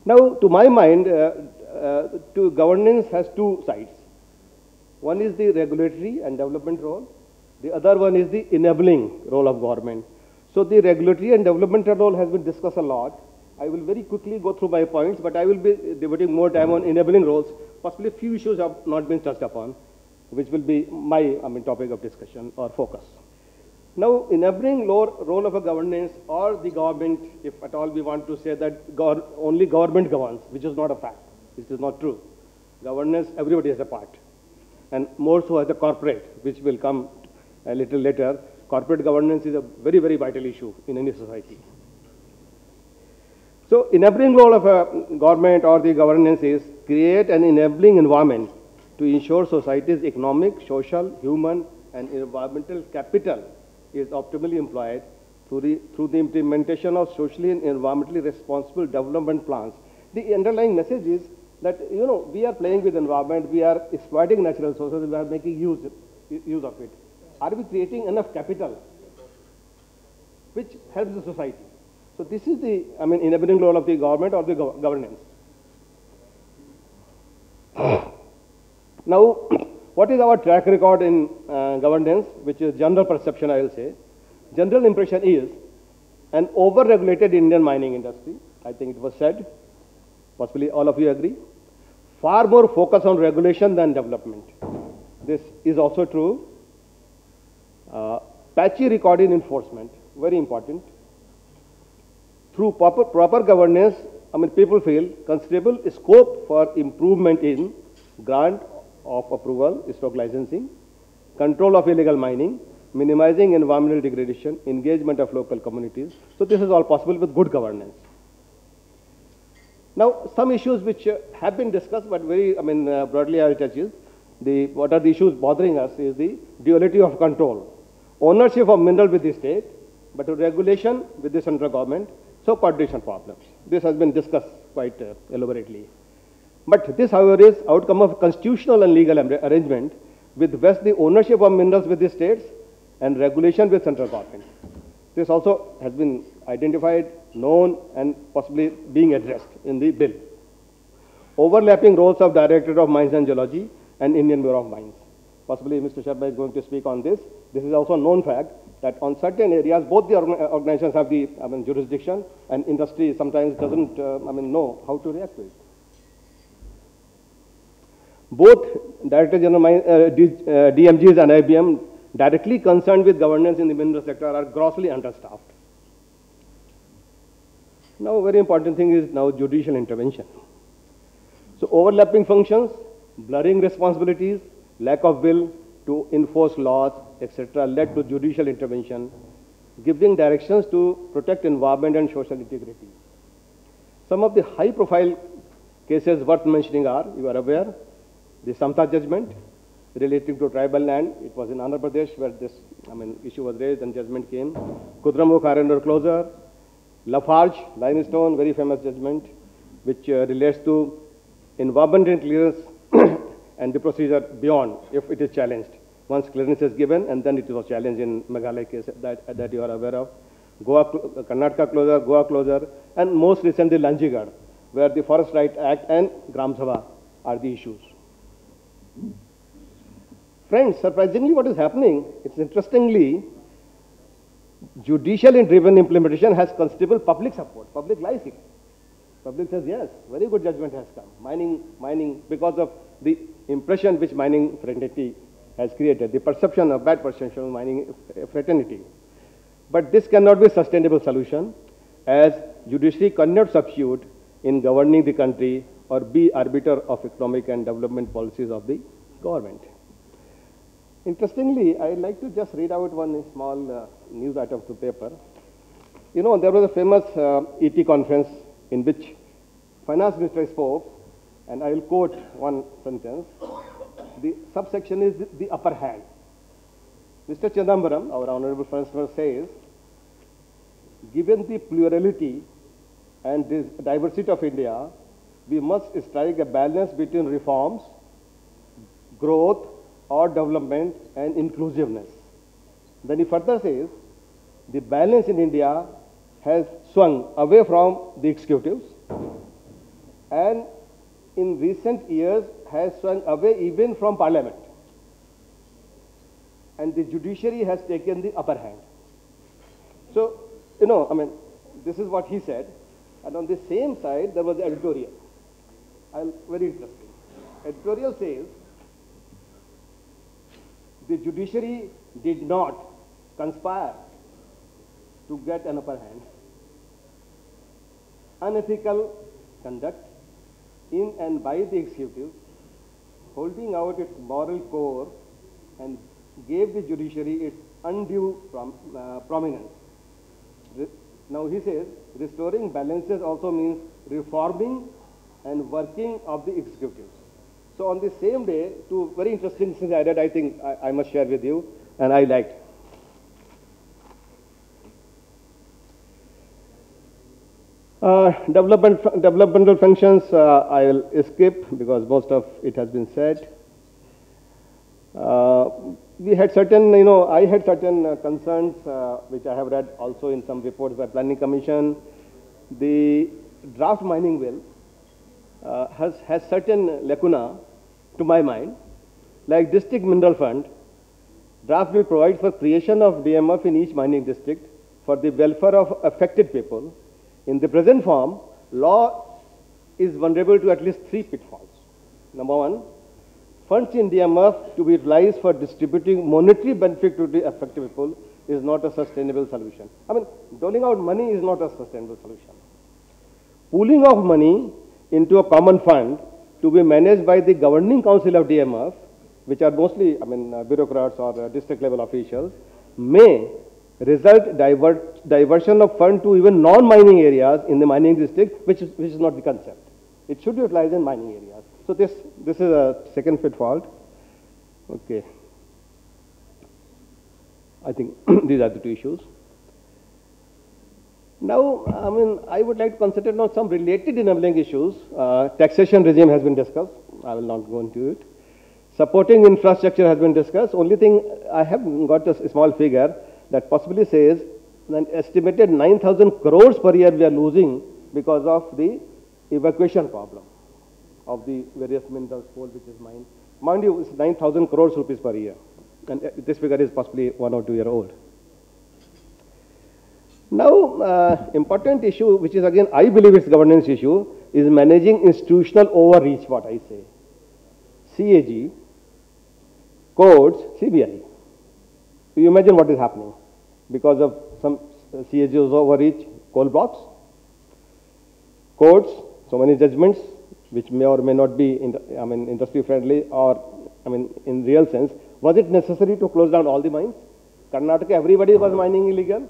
Now, to my mind, governance has two sides. One is the regulatory and development role. The other one is the enabling role of government. So the regulatory and developmental role has been discussed a lot. I will very quickly go through my points, but I will be devoting more time on enabling roles. Possibly a few issues have not been touched upon, which will be my topic of discussion or focus. Now, enabling role of a governance or the government, if at all we want to say that only government governs, which is not a fact. This is not true. Governance, everybody has a part. And more so as a corporate, which will come a little later. Corporate governance is a very, very vital issue in any society. So, enabling role of a government or the governance is create an enabling environment to ensure society's economic, social, human, and environmental capital is optimally employed through the implementation of socially and environmentally responsible development plans. The underlying message is that, we are playing with environment, we are exploiting natural resources, we are making use of it. Are we creating enough capital which helps the society? So this is the, enabling role of the government or the governance. Now, what is our track record in governance, which is general perception, I will say. General impression is an over-regulated Indian mining industry. I think it was said. Possibly all of you agree. Far more focus on regulation than development. This is also true. Patchy record in enforcement, very important. Through proper governance, people feel considerable scope for improvement in grant of approval, stock licensing, control of illegal mining, minimizing environmental degradation, engagement of local communities. So this is all possible with good governance. Now, some issues which have been discussed, but very, broadly I will touch is, what are the issues bothering us is the duality of control. Ownership of mineral with the state, but regulation with the central government, so coordination problems. This has been discussed quite elaborately. But this, however, is outcome of constitutional and legal arrangement with vest the ownership of minerals with the states and regulation with central government. This also has been identified, known, and possibly being addressed in the bill. Overlapping roles of Directorate of Mines and Geology and Indian Bureau of Mines. Possibly Mr. Sharma is going to speak on this. This is also a known fact that on certain areas, both the organizations have the jurisdiction, and industry sometimes doesn't know how to react to it. Both Director General DMGs and IBM directly concerned with governance in the mineral sector are grossly understaffed. Now, very important thing is now judicial intervention. So, overlapping functions, blurring responsibilities, lack of will to enforce laws, etc., led to judicial intervention, giving directions to protect environment and social integrity. Some of the high-profile cases worth mentioning are, you are aware, the Samta judgment relating to tribal land. It was in Andhra Pradesh where this issue was raised and judgment came. Kudramukh iron ore closure, Lafarge limestone, very famous judgment, which relates to environmental clearance and the procedure beyond if it is challenged. Once clearance is given, and then it was challenged in Meghalaya case that you are aware of. Karnataka closure, Goa closure, and most recently Lanjigarh, where the Forest Right Act and Gram Sabha are the issues. Friends, surprisingly what is happening, it's interestingly, judicially driven implementation has considerable public support. Public likes it. Public says, yes, very good judgment has come. Mining, because of the impression which mining fraternity has created, the perception of bad perception of mining fraternity. But this cannot be a sustainable solution, as judiciary cannot substitute in governing the country or be arbiter of economic and development policies of the government. Interestingly, I'd like to just read out one small news item to paper. There was a famous ET conference in which Finance Minister spoke, and I will quote one sentence. The subsection is the upper hand. Mr. Chidambaram, our Honorable Finance Minister, says, given the plurality and diversity of India, we must strike a balance between reforms, growth or development and inclusiveness. Then he further says, the balance in India has swung away from the executives and in recent years has swung away even from parliament. And the judiciary has taken the upper hand. So, this is what he said. And on the same side, there was the editorial. Very interesting. Editorial says, the judiciary did not conspire to get an upper hand. Unethical conduct in and by the executive, holding out its moral core and gave the judiciary its undue prominence. Now he says, restoring balances also means reforming and working of the executives. So on the same day, two very interesting things I read, I think I must share with you, and I liked. Developmental functions, I will skip because most of it has been said. We had certain, I had certain concerns which I have read also in some reports by Planning Commission. The draft mining bill has certain lacuna to my mind, like District Mineral Fund. Draft will provide for creation of DMF in each mining district for the welfare of affected people. In the present form, law is vulnerable to at least three pitfalls. Number one, funds in DMF to be utilized for distributing monetary benefit to the affected people is not a sustainable solution. Doling out money is not a sustainable solution. Pooling of money into a common fund to be managed by the governing council of DMF, which are mostly, bureaucrats or district level officials, may result diversion of fund to even non-mining areas in the mining district, which is not the concept. It should be utilized in mining areas. So this is a second pitfall. Okay. I think these are the two issues. Now, I would like to concentrate on some related enabling issues. Taxation regime has been discussed. I will not go into it. Supporting infrastructure has been discussed. Only thing, I have got a small figure that possibly says an estimated 9,000 crores per year we are losing because of the evacuation problem of the various minerals, coal which is mined. Mind you, it's 9,000 crores rupees per year. And this figure is possibly 1 or 2 year old. Now, important issue, which is again, I believe it's governance issue, is managing institutional overreach, what I say. CAG, courts, CBI. So you imagine what is happening because of some CAG's overreach, coal blocks, courts, so many judgments, which may or may not be, industry friendly or, in real sense. Was it necessary to close down all the mines? Karnataka, everybody was mining illegal.